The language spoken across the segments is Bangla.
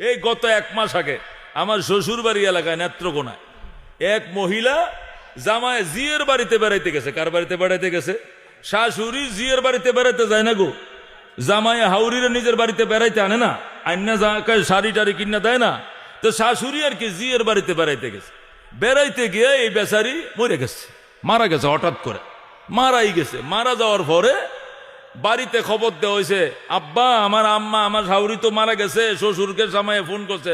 এই গত 1 মাস আগে আমার শ্বশুর বাড়ি এলাকায় নেত্রকোনায় এক মহিলা জামায় জিয়ের বাড়িতে বেড়াইতে গেছে। কার বাড়িতে বেড়াইতে গেছে? শাশুড়ি জিয়ের বাড়িতে বেড়াইতে যায় না গো, জামায় হাউরিরে নিজের বাড়িতে বেড়াইতে আনে না, আইনা শাড়ি টাড়ি কিনা দেয় না। তো শাশুড়ি আর কি জিয়ের বাড়িতে বেড়াইতে গেছে। বেড়াইতে গিয়ে এই বেচারি মরে গেছে, মারা গেছে, হঠাৎ করে মারাই গেছে। মারা যাওয়ার পরে বাড়িতে খবর দেওয়া হয়েছে, আব্বা আমার আম্মা আমার শাশুড়ি তো মারা গেছে। শ্বশুরকে জামাইয়ে ফোন করছে,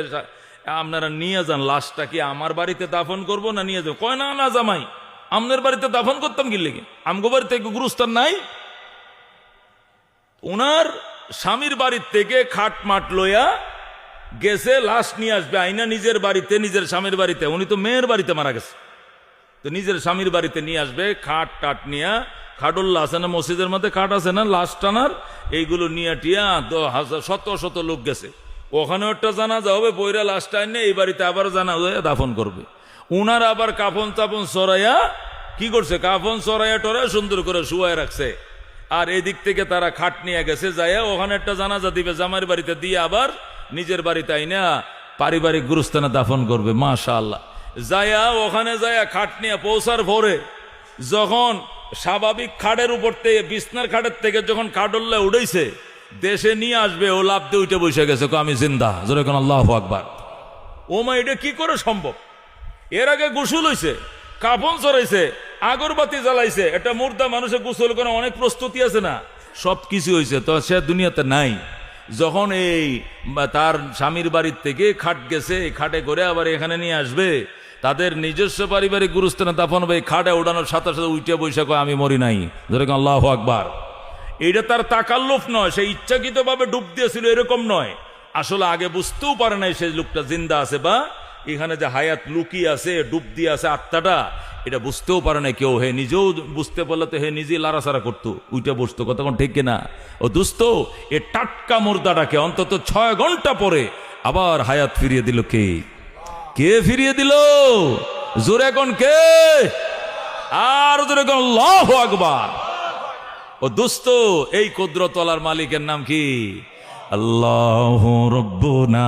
আপনারা নিয়ে যান লাশটা, কি আমার বাড়িতে দাফন করবো না নিয়ে যাবো? কয় না না জামাই, আপনার বাড়িতে দাফন করতাম কি লেগে, আমগো বাড়িতে গুরুস্থান নাই। ওনার স্বামীর বাড়ির থেকে খাট মাট লইয়া গেছে, লাশ নিয়ে আসবে আইনা নিজের বাড়িতে, নিজের স্বামীর বাড়িতে। উনি তো মেয়ের বাড়িতে মারা গেছে, তো নিজের স্বামীর বাড়িতে নিয়ে আসবে। খাট টাট নিয়া, খাটুল্লা আছে না মসজিদের মধ্যে, খাট আছে না লাশ টানার, এইগুলো নিয়ে টিয়া শত শত লোক গেছে। ওখানে একটা জানাজা হবে, বইরা লাশটা এনে এই বাড়িতে আবার জানাজা দাফন করবে। উনার আবার কাফন চাপন সরাইয়া কি করছে, কাফন সরাইয়া টরাইয়া সুন্দর করে শুয়ায় রাখছে। আর এদিক থেকে তারা খাট নিয়ে গেছে, যাইয়া ওখানে একটা জানাজা দিবে জামাইয়ের বাড়িতে, দিয়ে আবার নিজের বাড়িতে আইনা পারিবারিক গুরুস্থানে দাফন করবে। মাশাআল্লাহ। যাইয়া ওখানে যাইয়া খাট নিয়ে পৌঁছার পরে যখন স্বাভাবিক খাটের উপর থেকে, বিছনার খাটের থেকে যখন খাটুল্লা উঠেছে, দেশে নিয়ে আসবে, ও লাভ দিয়ে উঠে বসে গেছে, আমি জিন্দা, জোরে কোন আল্লাহু আকবার। ও মা, এটা কি করে সম্ভব? এর আগে গোসল হইছে, কাফন চড়াইছে, আগরবাতি জ্বালাইছে, এটা মুর্দা মানুষের গোসল করে অনেক প্রস্তুতি আছে না, সব কিছু হয়েছে, তো সে দুনিয়াতে নাই। যখন এই তার স্বামীর বাড়ির থেকে খাট গেছে, এই খাটে করে আবার এখানে নিয়ে আসবে, তাদের নিজস্ব পারিবারিক গুরুস্থানে দাফন হবে। খাটে ওঠানোর সাথে সাথে উঠে বৈশাখ আমি মরি নাই, ধরে আল্লাহু আকবার। এইটা তার তাকাল্লুফ নয়, সে ইচ্ছাকৃতভাবে ডুব দিয়েছিল এরকম নয়। আসলে আগে বুঝতেও পারে নাই সেই লোকটা জিন্দা আছে, বা এখানে যে হায়াত লুকিয়ে আছে, ডুব দিয়ে আছে আত্মাটা, এটা বুঝতেও পারে না কেউ। হে নিজেও বুঝতে পারলে তো হে নিজেই লাড়াছাড়া করতো, উইটা বসতো, কতক্ষণ ঠিক কিনা? ও দোস্ত, এ টাটকা মুর্দাটাকে অন্তত 6 ঘন্টা পরে আবার হায়াত ফিরিয়ে দিল কে? কে ফিরিয়ে দিল? জোরে কোন কে? আর জোরে কোন আল্লাহু আকবার। ও দোস্ত, এই কুদরতওয়ালার মালিকের নাম কি? আল্লাহু রব্বুনা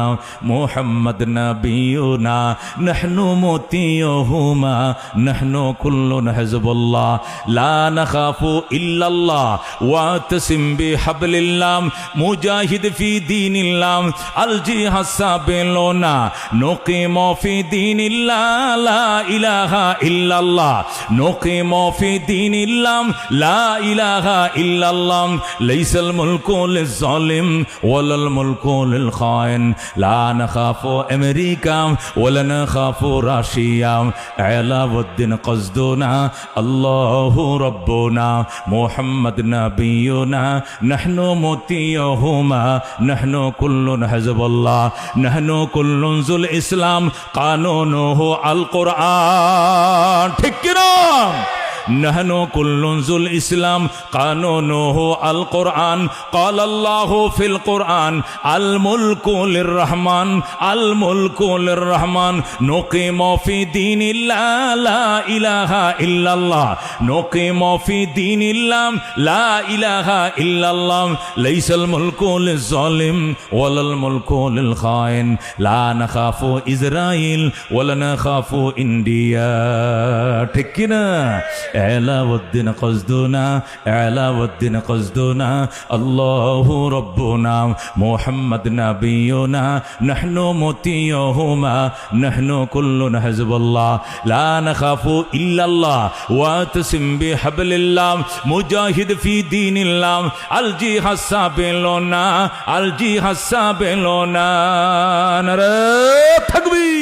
মুহাম্মদ নবিয়ুনা নাহনু মুতিয়ুহুমা নাহনু কুল্লুন হিজবুল্লাহ লা নাখাফু ইল্লাল্লাহ ওয়া তাসিম বিহাবলিল্লাহ মুজাহিদ ফি দীনিল্লাহ আল জিহাদ সাবিলুনা নুকিমু ফি দীনিল্লাহ লা ইলাহা ইল্লাল্লাহ নুকিমু ফি দীনিল্লাহ লা ইলাহা ইল্লাল্লাহ লাইসাল মুলকু লিজ-জালিম ওয়ালাল মুলকু লিল খায়ন লা নাখাফু আমেরিকা ওয়ালা নাখাফু রাশিয়া আলাউদ্দিন কসদুনা আল্লাহু রাব্বুনা মুহাম্মদ নবিয়ুনা নাহনু মুতিয়ুহুমা নাহনু কুল্লুন হিজবুল্লাহ নাহনু কুল্লুন জুল ইসলাম কানুনুহু আল কুরআন। ঠিক কি না? نحن كل ذو الإسلام قانونه القرآن قال الله في القرآن الملك للرحمن الملك للرحمن نقيم في دين الله لا إله إلا الله نقيم في دين الله لا إله إلا الله ليس الملك للظالم ولا الملك للخائن لا نخاف إسرائيل ولا نخاف إنديا ঠিক কি না? আলাউদ্দিন কসদুনা আলাউদ্দিন কসদুনা আল্লাহু রাব্বুনা মুহাম্মদ নবিয়ুনা নাহনু মুতিয়ুহুমা নাহনু কুল্লুন হিজবুল্লাহ লা নাখাফু ইল্লাল্লাহ ওয়া তাসিম বিহাবলিল্লাহ মুজাহিদ ফি দীনিল্লাহ আল জিহাদ সাবিলুনা আল জিহাদ সাবিলুনা। নারে তাকবীর।